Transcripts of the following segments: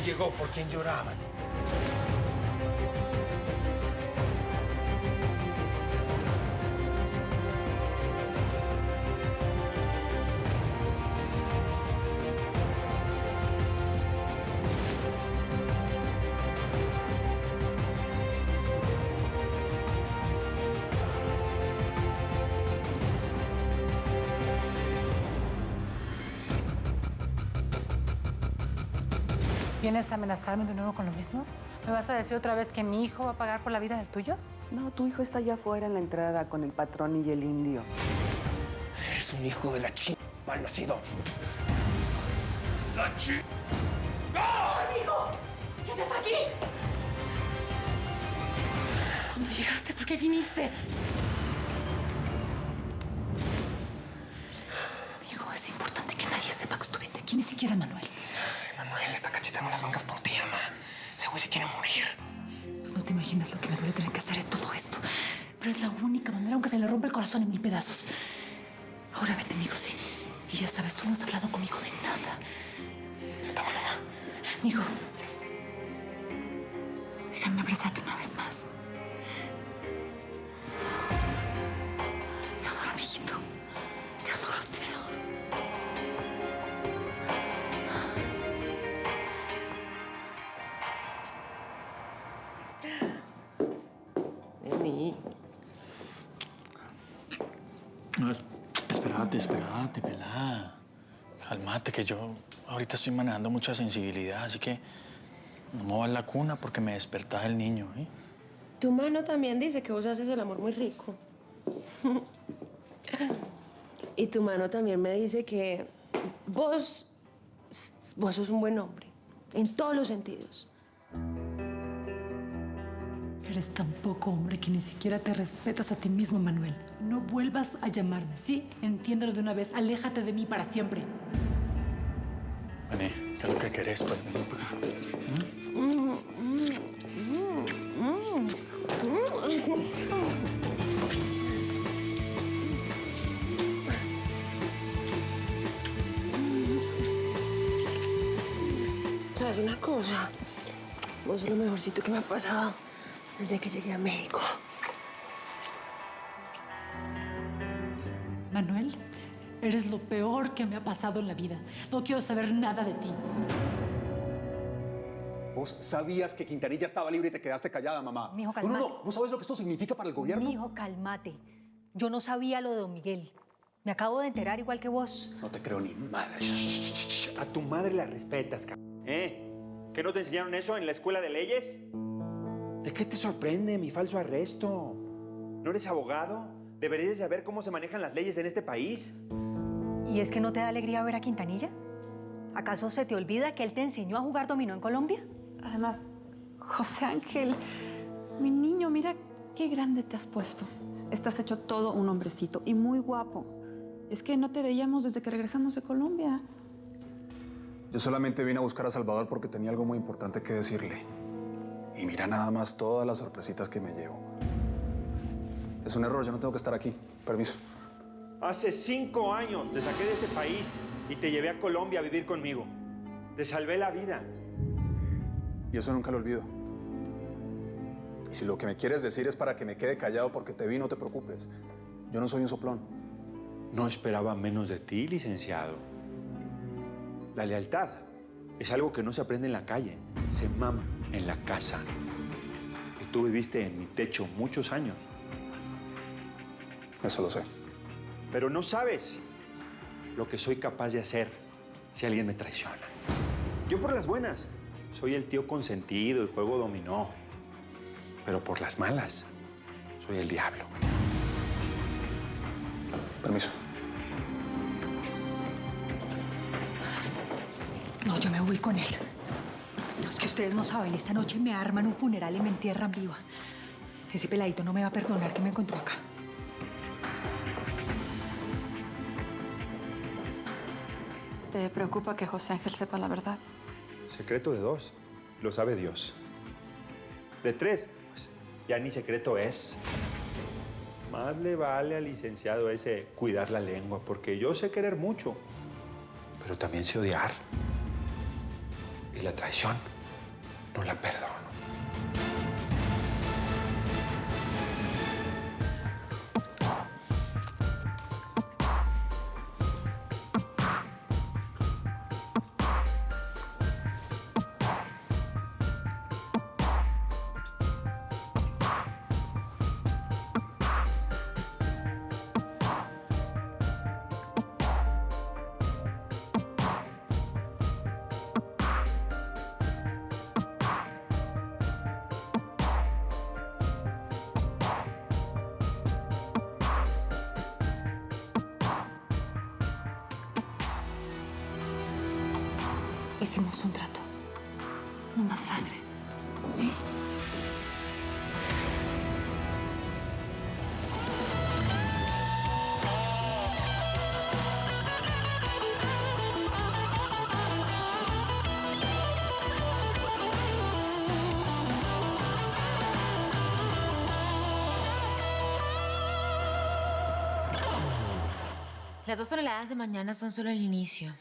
llegó por quien lloraban. ¿Vienes a amenazarme de nuevo con lo mismo? ¿Me vas a decir otra vez que mi hijo va a pagar por la vida del tuyo? No, tu hijo está allá afuera en la entrada con el patrón y el indio. Eres un hijo de la mal nacido. ¡La ¡Amigo! ¿Qué haces aquí? ¿Cuándo llegaste? ¿Por qué viniste? Amigo, es importante que nadie sepa que estuviste aquí, ni siquiera Manuel. Manuel está cachetando las mangas por ti, ama. Ese güey se quiere morir. Pues no te imaginas lo que me duele tener que hacer de todo esto. Pero es la única manera, aunque se le rompa el corazón en 1000 pedazos. Ahora vete, amigo, sí. Y ya sabes, tú no has hablado conmigo de nada. Está bueno, mamá. Amigo, déjame abrazarte una vez más. Te adoro, amiguito. Te adoro, te adoro. Vení. No, espérate, pelada. Cálmate, que yo ahorita estoy manejando mucha sensibilidad, así que no muevas la cuna porque me despertás el niño, ¿eh? Tu mano también dice que vos haces el amor muy rico. Y tu mano también me dice que vos sos un buen hombre, en todos los sentidos. Eres tan poco hombre que ni siquiera te respetas a ti mismo, Manuel. No vuelvas a llamarme, ¿sí? Entiéndelo de una vez. Aléjate de mí para siempre. Vení, ¿qué es lo que querés? Pues vení para acá. ¿Sabes una cosa? Vos sos lo mejorcito que me ha pasado desde que llegué a México. Manuel, eres lo peor que me ha pasado en la vida. No quiero saber nada de ti. Vos sabías que Quintanilla estaba libre y te quedaste callada, mamá. Mijo, No, cálmate. no. ¿Vos sabés lo que esto significa para el gobierno? Mijo, cálmate. Yo no sabía lo de don Miguel. Me acabo de enterar igual que vos. No te creo ni madre. A tu madre la respetas, ¿eh? ¿Que no te enseñaron eso en la escuela de leyes? ¿De qué te sorprende mi falso arresto? ¿No eres abogado? Deberías saber cómo se manejan las leyes en este país. ¿Y es que no te da alegría ver a Quintanilla? ¿Acaso se te olvida que él te enseñó a jugar dominó en Colombia? Además, José Ángel, mi niño, mira qué grande te has puesto. Estás hecho todo un hombrecito y muy guapo. Es que no te veíamos desde que regresamos de Colombia. Yo solamente vine a buscar a Salvador porque tenía algo muy importante que decirle. Y mira nada más todas las sorpresitas que me llevo. Es un error, yo no tengo que estar aquí. Permiso. Hace 5 años te saqué de este país y te llevé a Colombia a vivir conmigo. Te salvé la vida. Y eso nunca lo olvido. Y si lo que me quieres decir es para que me quede callado porque te vi, no te preocupes. Yo no soy un soplón. No esperaba menos de ti, licenciado. La lealtad es algo que no se aprende en la calle, se mama en la casa. Y tú viviste en mi techo muchos años. Eso lo sé. Pero no sabes lo que soy capaz de hacer si alguien me traiciona. Yo por las buenas soy el tío consentido y juego dominó. Pero por las malas soy el diablo. Permiso. No, yo me voy con él. No, es que ustedes no saben, esta noche me arman un funeral y me entierran viva. Ese peladito no me va a perdonar que me encontró acá. ¿Te preocupa que José Ángel sepa la verdad? Secreto de 2, lo sabe Dios. De 3, pues ya ni secreto es. Más le vale al licenciado ese cuidar la lengua, porque yo sé querer mucho, pero también sé odiar. Y la traición no la perdono. Hicimos un trato. No más sangre. ¿Sí? Las 2 toneladas de mañana son solo el inicio.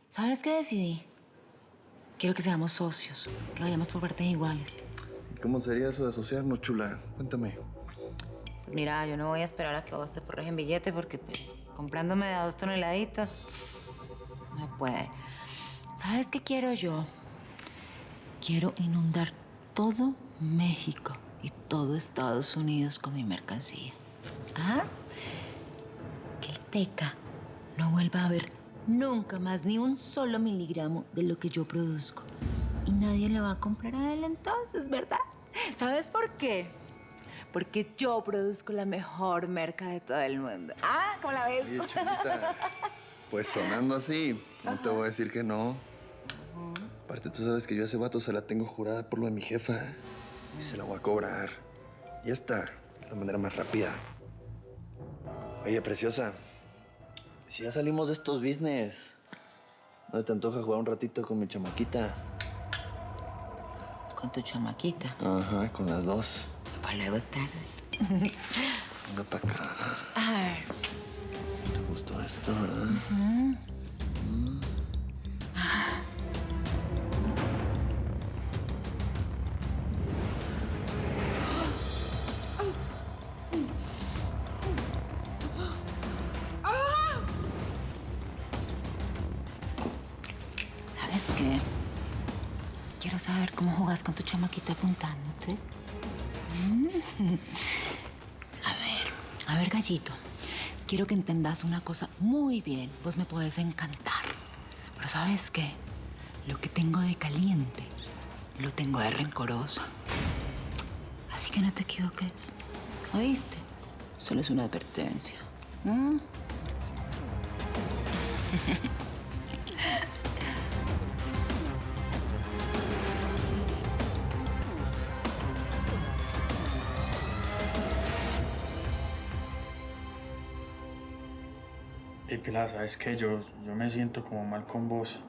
¿Sabes qué decidí? Quiero que seamos socios, que vayamos por partes iguales. ¿Cómo sería eso de asociarnos, chula? Cuéntame. Pues mira, yo no voy a esperar a que vos te forres en billete porque, pues, comprándome de 2 toneladitas, no puede. ¿Sabes qué quiero yo? Quiero inundar todo México y todo Estados Unidos con mi mercancía. ¿Ah? Que el Teca no vuelva a ver nunca más ni un solo miligramo de lo que yo produzco. Y nadie le va a comprar a él entonces, ¿verdad? ¿Sabes por qué? Porque yo produzco la mejor merca de todo el mundo. Ah, ¿cómo la ves? Oye, chulita, pues sonando así, no te voy a decir que no. Aparte, tú sabes que yo a ese vato se la tengo jurada por lo de mi jefa. Y se la voy a cobrar. Y esta es la manera más rápida. Oye, preciosa, si ya salimos de estos business, ¿no te antoja jugar un ratito con mi chamaquita? Con tu chamaquita. Ajá, con las dos. Para luego es tarde. Venga para acá. A ver. ¿Te gustó esto, verdad? ¿Sabes qué? Quiero saber cómo jugas con tu chamaquita apuntándote. A ver, gallito. Quiero que entendas una cosa muy bien. Vos me podés encantar. Pero ¿sabes qué? Lo que tengo de caliente, lo tengo de rencorosa. Así que no te equivoques. ¿Oíste? Solo es una advertencia. Hey, Pilar, ¿sabes qué? Yo me siento como mal con vos.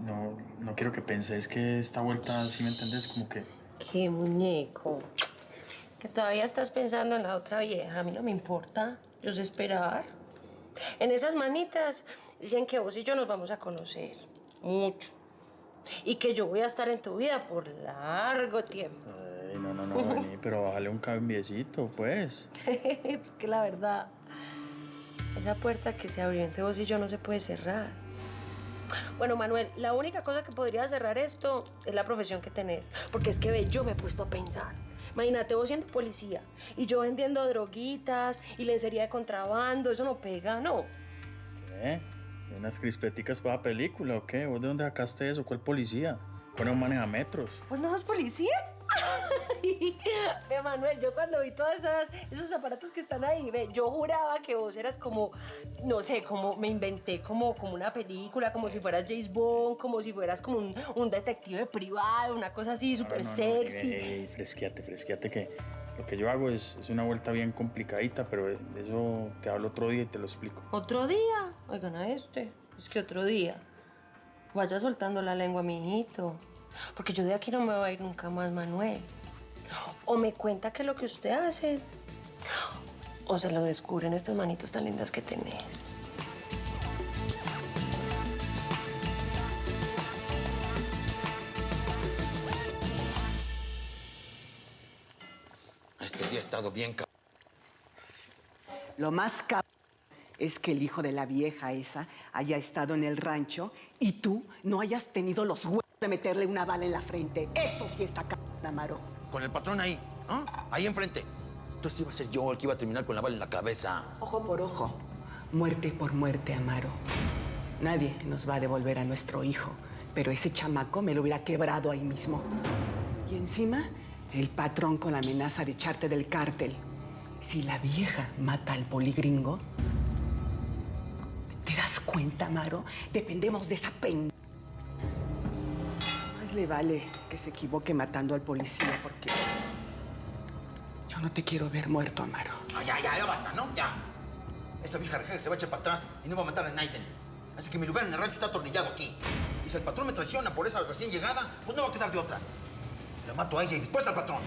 No quiero que penséis que esta vuelta, ¿sí me entendés? Como que... Qué muñeco. Que todavía estás pensando en la otra vieja. A mí no me importa. Yo sé esperar. En esas manitas dicen que vos y yo nos vamos a conocer. Mucho. Y que yo voy a estar en tu vida por largo tiempo. Ay, no, vení, pero bájale un cambiecito, pues. Es que la verdad, esa puerta que se abrió entre vos y yo no se puede cerrar. Bueno, Manuel, la única cosa que podría cerrar esto es la profesión que tenés. Porque es que, ve, yo me he puesto a pensar. Imagínate vos siendo policía y yo vendiendo droguitas y lencería de contrabando. Eso no pega, ¿no? ¿Qué? ¿Unas crispeticas para la película o qué? ¿Vos de dónde sacaste eso? ¿Cuál policía? ¿Cuál no maneja metros? ¿Vos no sos policía? Ve, Manuel, yo cuando vi todos esos aparatos que están ahí, ve, yo juraba que vos eras como, no sé, como me inventé como una película, como si fueras James Bond, como si fueras como un detective privado, una cosa así súper sexy. Fresqueate, que lo que yo hago es una vuelta bien complicadita, pero de eso te hablo otro día y te lo explico. ¿Otro día? Oigan a este. Es que otro día. Vaya soltando la lengua, mijito. Porque yo de aquí no me voy a ir nunca más, Manuel. O me cuenta que lo que usted hace, o se lo descubren estas manitos tan lindas que tenés. bien cabrón. Lo más cabrón es que el hijo de la vieja esa haya estado en el rancho y tú no hayas tenido los huevos de meterle una bala en la frente. Eso sí está cabrón, Amaro. Con el patrón ahí, ¿ah? Ahí enfrente. Entonces iba a ser yo el que iba a terminar con la bala en la cabeza. Ojo por ojo, muerte por muerte, Amaro. Nadie nos va a devolver a nuestro hijo, pero ese chamaco me lo hubiera quebrado ahí mismo. Y encima, el patrón con la amenaza de echarte del cártel. Si la vieja mata al poligringo, ¿te das cuenta, Amaro? Dependemos de esa pen... Más le vale que se equivoque matando al policía, porque yo no te quiero ver muerto, Amaro. Ah, ya basta, ¿no? Ya. Esa vieja reja se va a echar para atrás y no va a matar a Naiden. Así que mi lugar en el rancho está atornillado aquí. Y si el patrón me traiciona por esa recién llegada, pues no va a quedar de otra. La mato a ella y después al patrón.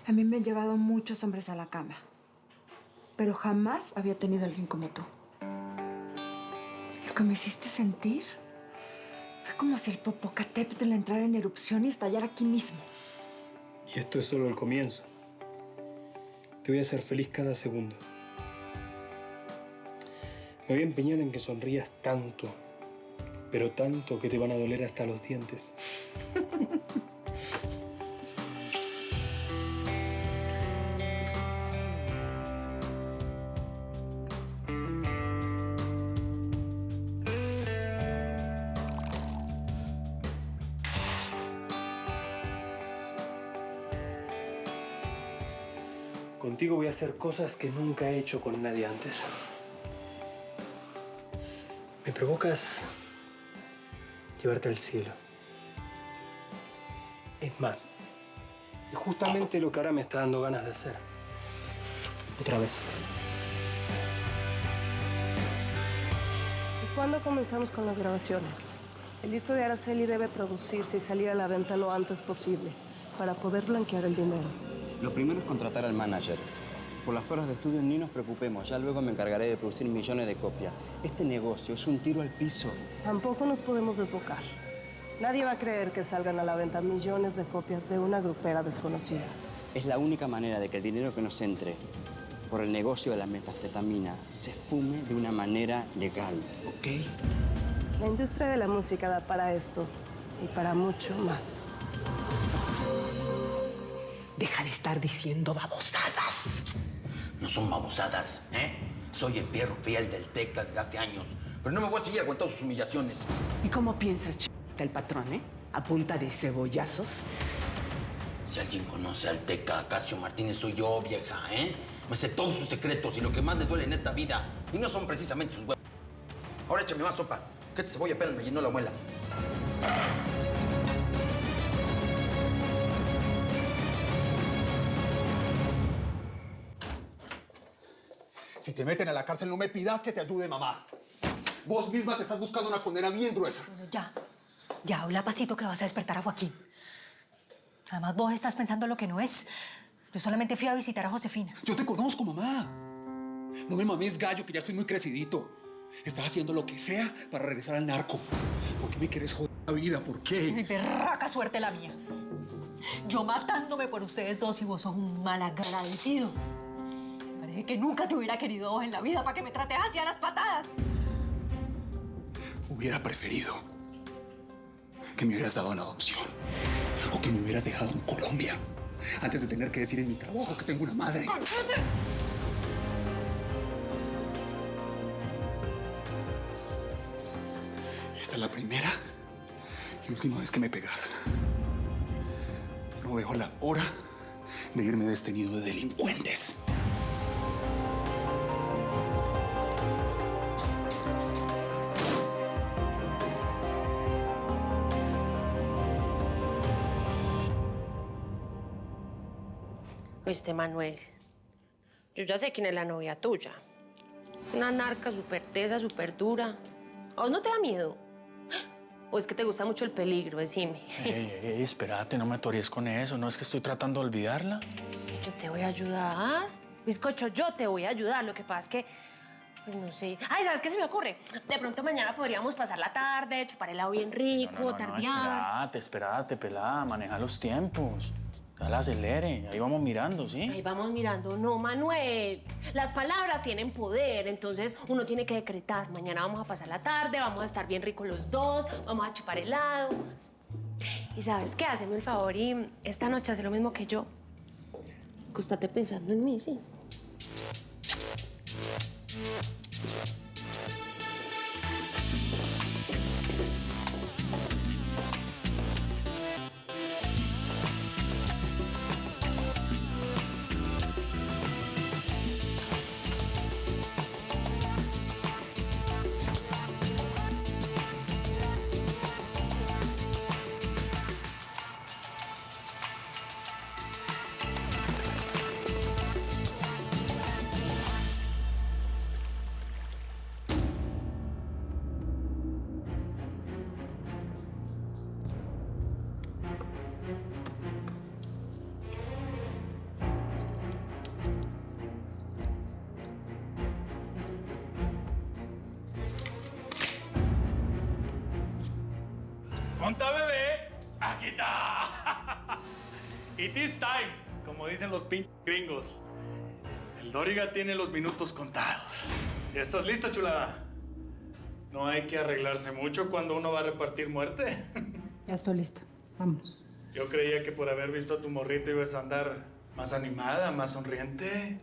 A mí me han llevado muchos hombres a la cama, pero jamás había tenido a alguien como tú. Lo que me hiciste sentir fue como si el Popocatépetl entrara en erupción y estallara aquí mismo. Y esto es solo el comienzo. Te voy a hacer feliz cada segundo. Me voy a empeñar en que sonrías tanto, pero tanto que te van a doler hasta los dientes. Contigo voy a hacer cosas que nunca he hecho con nadie antes. Me provocas llevarte al cielo. Es más, es justamente lo que ahora me está dando ganas de hacer. Otra vez. ¿Y cuándo comenzamos con las grabaciones? El disco de Araceli debe producirse y salir a la venta lo antes posible para poder blanquear el dinero. Lo primero es contratar al manager. Por las horas de estudio ni nos preocupemos, ya luego me encargaré de producir millones de copias. Este negocio es un tiro al piso. Tampoco nos podemos desbocar. Nadie va a creer que salgan a la venta millones de copias de una grupera desconocida. Es la única manera de que el dinero que nos entre por el negocio de la metanfetamina se fume de una manera legal, ¿ok? La industria de la música da para esto y para mucho más. Deja de estar diciendo babosadas. No son babosadas, ¿eh? Soy el perro fiel del Teca desde hace años. Pero no me voy a seguir aguantando sus humillaciones. ¿Y cómo piensas, el patrón, ¿A punta de cebollazos? Si alguien conoce al Teca Acacio Martínez, soy yo, vieja, ¿eh? Me sé todos sus secretos y lo que más le duele en esta vida. Y no son precisamente sus huevos. Ahora échame más sopa, que esta cebolla apenas me llenó la muela. Si te meten a la cárcel, no me pidas que te ayude, mamá. Vos misma te estás buscando una condena bien gruesa. Bueno, ya, habla pasito que vas a despertar a Joaquín. Además, vos estás pensando lo que no es. Yo solamente fui a visitar a Josefina. Yo te conozco, mamá. No me mames gallo, que ya estoy muy crecidito. Estás haciendo lo que sea para regresar al narco. ¿Por qué me quieres joder la vida? ¿Por qué? Mi berraca suerte la mía. Yo matándome por ustedes dos y vos sos un malagradecido. Parece que nunca te hubiera querido vos en la vida para que me trates así a las patadas. Hubiera preferido que me hubieras dado en adopción o que me hubieras dejado en Colombia antes de tener que decir en mi trabajo que tengo una madre. Esta es la primera y última vez que me pegas. No veo la hora de irme de este nido de delincuentes. Viste, Manuel, yo ya sé quién es la novia tuya. Una narca súper tesa, súper dura. ¿A vos no te da miedo? ¿O es que te gusta mucho el peligro? Decime. Ey, espérate, no me atories con eso. No es que estoy tratando de olvidarla. Yo te voy a ayudar. Bizcocho, yo te voy a ayudar. Lo que pasa es que Pues no sé. Ay, ¿sabes qué se me ocurre? De pronto mañana podríamos pasar la tarde, chupar helado bien rico, tardear. Espérate, pelada, maneja los tiempos. Dale, acelere, ahí vamos mirando, ¿sí? Ahí vamos mirando. No, Manuel. Las palabras tienen poder, entonces uno tiene que decretar. Mañana vamos a pasar la tarde, vamos a estar bien ricos los dos, vamos a chupar helado. Y ¿sabes qué? Haceme el favor y esta noche hace lo mismo que yo. Acostate pensando en mí, ¿sí? ¡Monta, bebé! ¡Aquí está! It is time, como dicen los gringos. El Doriga tiene los minutos contados. ¿Ya estás lista, chulada? No hay que arreglarse mucho cuando uno va a repartir muerte. Ya estoy lista. Vamos. Yo creía que por haber visto a tu morrito ibas a andar más animada, más sonriente.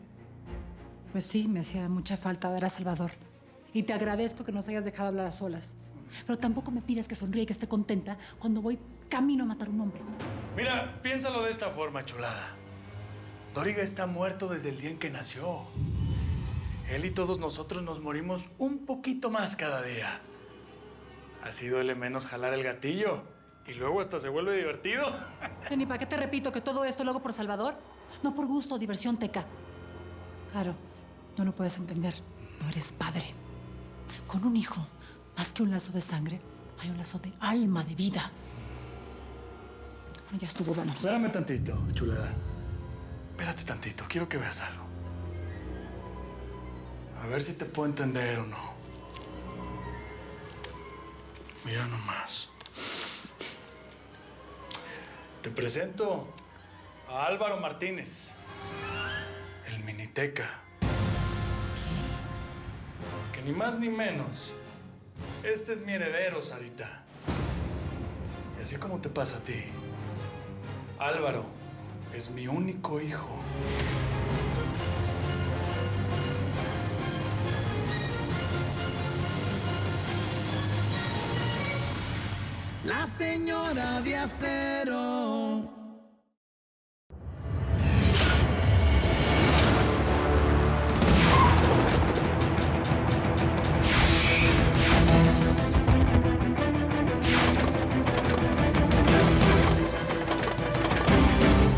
Pues sí, me hacía mucha falta ver a Salvador. Y te agradezco que nos hayas dejado hablar a solas. Pero tampoco me pidas que sonríe y que esté contenta cuando voy camino a matar a un hombre. Mira, piénsalo de esta forma, chulada. Doriga está muerto desde el día en que nació. Él y todos nosotros nos morimos un poquito más cada día. Así duele menos jalar el gatillo. Y luego hasta se vuelve divertido. Jenny, ¿para qué te repito que todo esto lo hago por Salvador? No por gusto o diversión, Teca. Claro, no lo puedes entender. No eres padre. Con un hijo, más que un lazo de sangre, hay un lazo de alma, de vida. Bueno, ya estuvo, vamos. Espérame tantito, chulada. Espérate tantito, quiero que veas algo. A ver si te puedo entender o no. Mira nomás. Te presento a Álvaro Martínez, el Miniteca. ¿Qué? Que ni más ni menos. Este es mi heredero, Sarita. Y así como te pasa a ti, Álvaro es mi único hijo. La señora de acero.